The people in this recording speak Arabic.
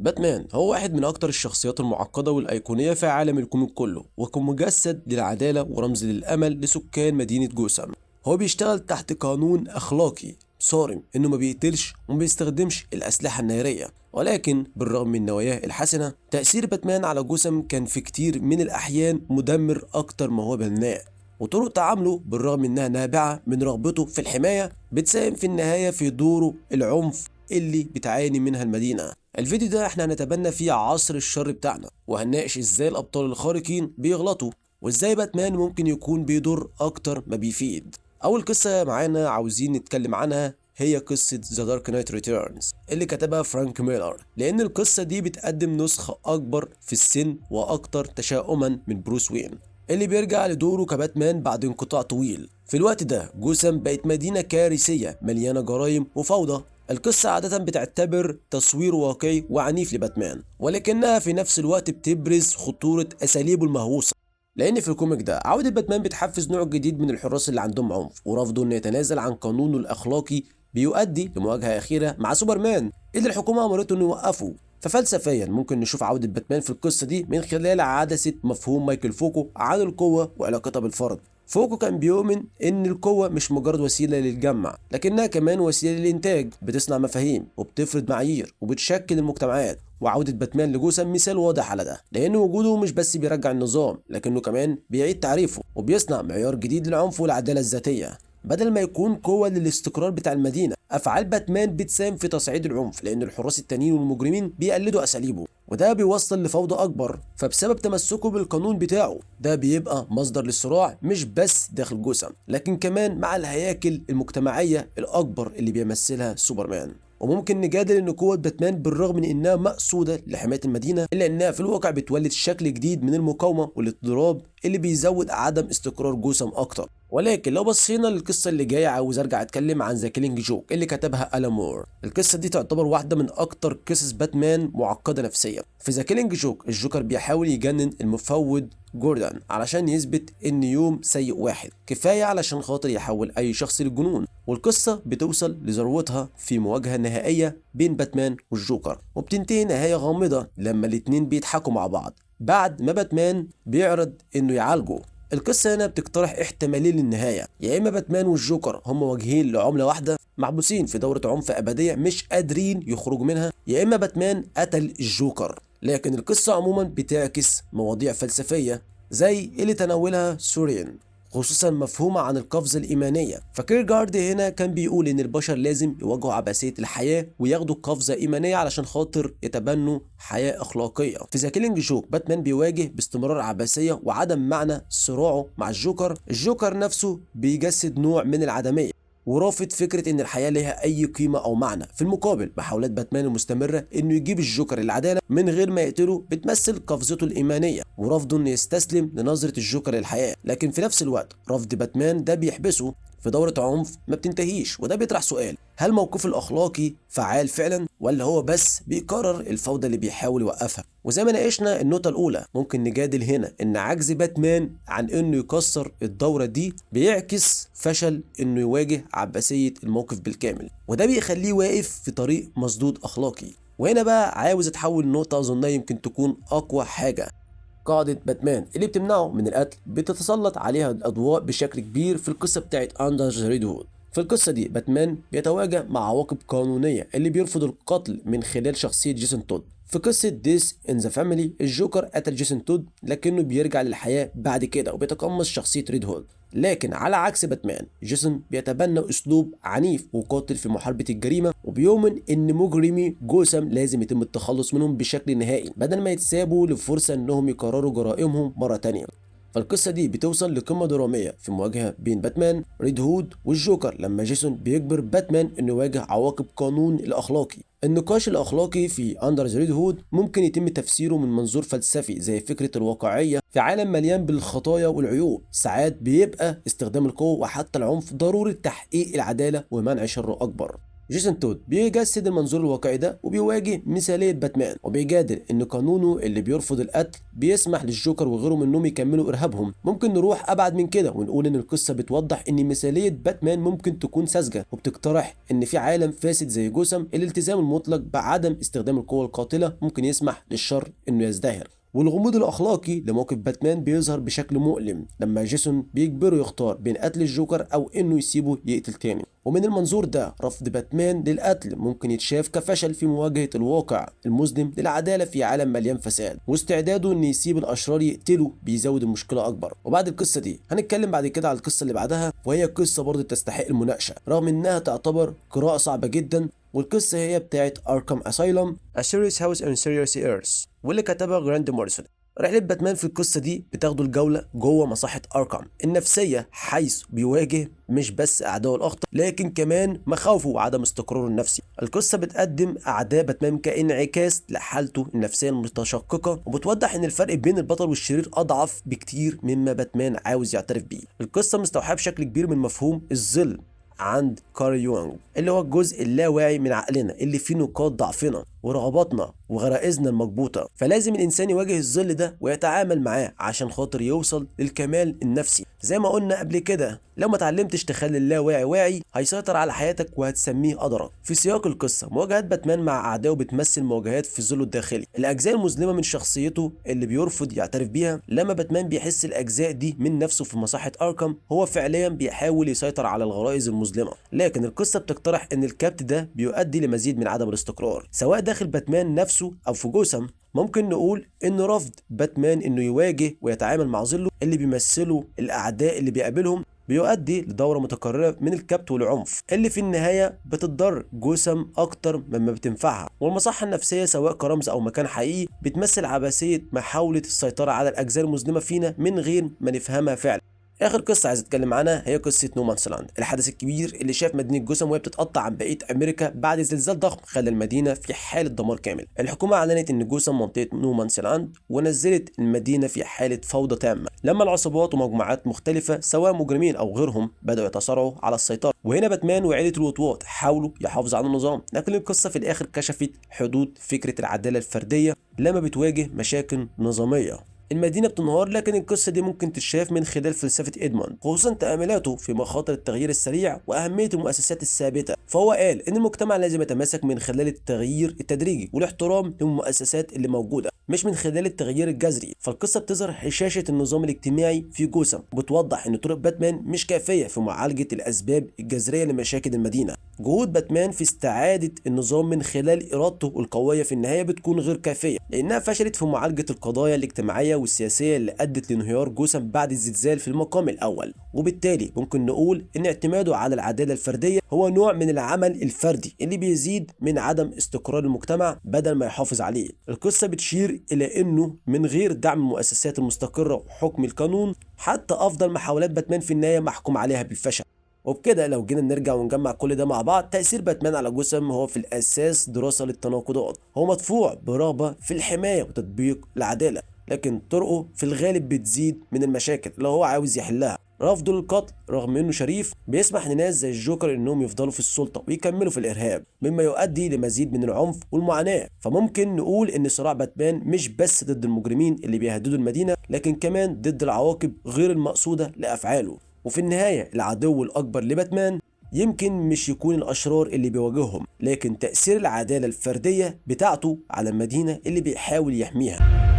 باتمان هو واحد من أكتر الشخصيات المعقدة والأيقونية في عالم الكوميك كله، وكمجسد للعدالة ورمز للأمل لسكان مدينة جوثام. هو بيشتغل تحت قانون أخلاقي صارم إنه ما بيقتلش وما بيستخدمش الأسلحة النارية، ولكن بالرغم من نواياه الحسنة تأثير باتمان على جوثام كان في كتير من الأحيان مدمر أكتر ما هو بناء. وطرق تعامله بالرغم إنها نابعة من رغبته في الحماية بتساهم في النهاية في دوره العنف اللي بتعاني منها المدينة. الفيديو ده احنا هنتبنى فيه عصر الشر بتاعنا، وهنناقش ازاي الابطال الخارقين بيغلطوا وازاي باتمان ممكن يكون بيضر اكتر ما بيفيد. اول قصة معانا عاوزين نتكلم عنها هي قصة ذا دارك نايت ريتيرنز اللي كتبها فرانك ميلر، لان القصة دي بتقدم نسخة اكبر في السن واكتر تشاؤما من بروس وين اللي بيرجع لدوره كباتمان بعد انقطاع طويل. في الوقت ده جوثام بقت مدينة كارثية مليانة جرائم وفوضى. القصة عادة بتعتبر تصوير واقعي وعنيف لباتمان، ولكنها في نفس الوقت بتبرز خطورة أساليبه المهووسة، لأن في الكوميك ده عودة باتمان بتحفز نوع جديد من الحراس اللي عندهم عنف، ورفضه إنه يتنازل عن قانونه الأخلاقي بيؤدي لمواجهة أخيرة مع سوبرمان اللي الحكومة أمرته إنه يوقفه. ففلسفيا ممكن نشوف عودة باتمان في القصة دي من خلال عدسة مفهوم مايكل فوكو عن القوة وعلاقتها بالفرد. فوكو كان بيؤمن ان القوة مش مجرد وسيلة للجمع، لكنها كمان وسيلة للإنتاج، بتصنع مفاهيم وبتفرض معايير وبتشكل المجتمعات. وعودة باتمان لجوثام مثال واضح على ده، لأن وجوده مش بس بيرجع النظام لكنه كمان بيعيد تعريفه وبيصنع معيار جديد للعنف والعدالة الذاتية. بدل ما يكون قوة للاستقرار بتاع المدينة، أفعال باتمان بتساهم في تصعيد العنف، لأن الحراس التانيين والمجرمين بيقلدوا أساليبه، وده بيوصل لفوضى أكبر. فبسبب تمسكه بالقانون بتاعه ده بيبقى مصدر للصراع مش بس داخل جوثام لكن كمان مع الهياكل المجتمعية الأكبر اللي بيمثلها سوبرمان. وممكن نجادل ان قوة باتمان بالرغم من انها مقصودة لحماية المدينة الا انها في الواقع بتولد شكل جديد من المقاومة والاضطراب اللي بيزود عدم استقرار جوثام اكتر. ولكن لو بصينا للقصة اللي جاية عاوز ارجع اتكلم عن ذا كيلينج جوك اللي كتبها ألان مور. القصة دي تعتبر واحدة من اكتر قصص باتمان معقدة نفسيا. في ذا كيلينج جوك الجوكر بيحاول يجنن المفوض جوردن علشان يثبت ان يوم سيء واحد كفاية علشان خاطر يحول اي شخص للجنون. والقصة بتوصل لذروتها في مواجهة نهائية بين باتمان والجوكر، وبتنتهي نهاية غامضة لما الاتنين بيضحكوا مع بعض بعد ما باتمان بيعرض انه يعالجه. القصة هنا بتقترح احتمالين للنهاية، يا اما باتمان والجوكر هم واجهين لعملة واحدة محبوسين في دورة عنف أبدية مش قادرين يخرجوا منها، يا اما باتمان قتل الجوكر. لكن القصة عموما بتعكس مواضيع فلسفية زي اللي تناولها سورين، خصوصا مفهومة عن القفزة الإيمانية. فكيرجارد هنا كان بيقول إن البشر لازم يواجهوا عبثية الحياة وياخدوا قفزة إيمانية علشان خاطر يتبنوا حياة أخلاقية. في ذا كيلينج جوك باتمان بيواجه باستمرار عبثية وعدم معنى صراعه مع الجوكر. الجوكر نفسه بيجسد نوع من العدمية ورافض فكرة ان الحياة لها اي قيمة او معنى. في المقابل محاولات باتمان المستمرة انه يجيب الجوكر العدالة من غير ما يقتله بتمثل قفزته الايمانية ورفضه انه يستسلم لنظرة الجوكر للحياة. لكن في نفس الوقت رفض باتمان ده بيحبسه في دورة عنف ما بتنتهيش، وده بيطرح سؤال: هل موقفه الأخلاقي فعال فعلا ولا هو بس بيكرر الفوضى اللي بيحاول يوقفها؟ وزي ما ناقشنا النقطة الأولى ممكن نجادل هنا إن عجز باتمان عن إنه يكسر الدورة دي بيعكس فشل إنه يواجه عبثية الموقف بالكامل، وده بيخليه واقف في طريق مسدود أخلاقي. وهنا بقى عاوز أتحول لنقطة أظنها يمكن تكون أقوى حاجة: قاعدة باتمان اللي بتمنعه من القتل بتتسلط عليها الأضواء بشكل كبير في القصة بتاعت أندر ذا ريد هود. في القصة دي باتمان بيتواجه مع عواقب قانونية اللي بيرفض القتل من خلال شخصية جيسون تود. في قصة ديس ان ذا فاميلي الجوكر قتل جيسون تود لكنه بيرجع للحياة بعد كده وبيتقمص شخصية ريد هود. لكن على عكس باتمان جيسون بيتبنى اسلوب عنيف وقاتل في محاربة الجريمة، وبيؤمن ان مجرمي جوثام لازم يتم التخلص منهم بشكل نهائي بدل ما يتسابوا لفرصة انهم يكرروا جرائمهم مرة تانية. فالقصة دي بتوصل لقمة درامية في مواجهة بين باتمان ريد هود والجوكر لما جيسون بيجبر باتمان انه يواجه عواقب قانون الاخلاقي. النقاش الاخلاقي في اندر ذا ريد هود ممكن يتم تفسيره من منظور فلسفي زي فكرة الواقعية في عالم مليان بالخطايا والعيوب. ساعات بيبقى استخدام القوة وحتى العنف ضروري تحقيق العدالة ومنع شر اكبر. جيسون تود بيجسد المنظور الواقعي ده وبيواجه مثالية باتمان، وبيجادل ان قانونه اللي بيرفض القتل بيسمح للجوكر وغيرهم انهم يكملوا ارهابهم. ممكن نروح ابعد من كده ونقول ان القصة بتوضح ان مثالية باتمان ممكن تكون ساذجة، وبتقترح ان في عالم فاسد زي جوثام الالتزام المطلق بعدم استخدام القوة القاتلة ممكن يسمح للشر انه يزدهر. والغموض الأخلاقي لموقف باتمان بيظهر بشكل مؤلم لما جيسون بيجبره يختار بين قتل الجوكر أو إنه يسيبه يقتل تاني. ومن المنظور ده رفض باتمان للقتل ممكن يتشاف كفشل في مواجهة الواقع المظلم للعدالة في عالم مليان فساد، واستعداده إنه يسيب الأشرار يقتلوا بيزود المشكلة أكبر. وبعد القصة دي هنتكلم بعد كده على القصة اللي بعدها، وهي قصة برضه تستحق المناقشة رغم إنها تعتبر قراءة صعبة جدا، والقصة هي بتاعت أركام أسايلم A Serious House on Serious Earth، واللي كتبها جراند موريسون. رحلة باتمان في القصة دي بتاخدوا الجولة جوه مصحة أركام النفسية، حيث بيواجه مش بس أعداء الأخطر لكن كمان مخاوفه وعدم استقراره النفسي. القصة بتقدم أعداء باتمان كإنعكاس لحالته النفسية المتشققة، وبتوضح إن الفرق بين البطل والشرير أضعف بكتير مما باتمان عاوز يعترف بيه. القصة مستوحاة بشكل كبير من مفهوم الظل عند كارل يونغ، اللي هو الجزء اللاواعي من عقلنا اللي فيه نقاط ضعفنا ورغباتنا وغرائزنا المكبوتة، فلازم الإنسان يواجه الظل ده ويتعامل معاه عشان خاطر يوصل للكمال النفسي. زي ما قلنا قبل كده، لو ما اتعلمتش تخلي اللاواعي واعي هيسيطر على حياتك وهتسميه قدرك. في سياق القصة مواجهات باتمان مع أعدائه بتمثل مواجهات في ظله الداخلي، الأجزاء المظلمة من شخصيته اللي بيرفض يعترف بيها. لما باتمان بيحس الأجزاء دي من نفسه في مصحة أركام هو فعليا بيحاول يسيطر على الغرائز المظلمة، لكن القصة بتقترح إن الكبت ده بيؤدي لمزيد من عدم الاستقرار سواء داخل باتمان نفسه أو في جوثام. ممكن نقول إن رفض باتمان إنه يواجه ويتعامل مع ظله اللي بيمثله الأعداء اللي بيقابلهم بيؤدي لدورة متكررة من الكبت والعنف اللي في النهاية بتضر جوثام أكتر مما بتنفعها. والمصحة النفسية سواء كرمز أو مكان حقيقي بتمثل عبثية محاولة السيطرة على الأجزاء المظلمة فينا من غير ما نفهمها فعلا. اخر قصه عايز اتكلم عنها هي قصه نو مانس لاند، الحدث الكبير اللي شاف مدينه جوثام وهي بتتقطع عن بقيه امريكا بعد زلزال ضخم خلى المدينه في حاله دمار كامل. الحكومه اعلنت ان جوثام منطقه نو مانس لاند ونزلت المدينه في حاله فوضى تامه لما العصابات ومجموعات مختلفه سواء مجرمين او غيرهم بداوا يتصارعوا على السيطره. وهنا باتمان وعيله الوطواط حاولوا يحافظوا على النظام، لكن القصه في الاخر كشفت حدود فكره العداله الفرديه لما بتواجه مشاكل نظاميه. المدينة بتنهار، لكن القصة دي ممكن تتشاف من خلال فلسفة إدموند، خصوصا تأملاته في مخاطر التغيير السريع وأهمية المؤسسات الثابتة. فهو قال إن المجتمع لازم يتماسك من خلال التغيير التدريجي والاحترام للمؤسسات اللي موجودة مش من خلال التغيير الجذري. فالقصة بتظهر هشاشة النظام الاجتماعي في جوثام وبتوضح إن طرق باتمان مش كافية في معالجة الأسباب الجذرية لمشاكل المدينة. جهود باتمان في استعادة النظام من خلال إرادته القوية في النهاية بتكون غير كافية، لأنها فشلت في معالجة القضايا الاجتماعية والسياسية اللي أدت لانهيار جوثام بعد الزلزال في المقام الأول. وبالتالي ممكن نقول إن اعتماده على العدالة الفردية هو نوع من العمل الفردي اللي بيزيد من عدم استقرار المجتمع بدل ما يحافظ عليه. القصة بتشير إلى إنه من غير دعم المؤسسات المستقرة وحكم القانون حتى أفضل محاولات باتمان في النهاية محكوم عليها بالفشل. وبكده لو جينا نرجع ونجمع كل ده مع بعض، تأثير باتمان على جوثام هو في الأساس دراسة للتناقضات. هو مدفوع برغبة في الحماية وتطبيق العدالة، لكن طرقه في الغالب بتزيد من المشاكل اللي هو عاوز يحلها. رفضه للقتل رغم انه شريف بيسمح لناس زي الجوكر انهم يفضلوا في السلطة ويكملوا في الارهاب، مما يؤدي لمزيد من العنف والمعاناة. فممكن نقول ان صراع باتمان مش بس ضد المجرمين اللي بيهددوا المدينة، لكن كمان ضد العواقب غير المقصودة لأفعاله. وفي النهاية العدو الأكبر لباتمان يمكن مش يكون الأشرار اللي بيواجههم، لكن تأثير العدالة الفردية بتاعته على المدينة اللي بيحاول يحميها.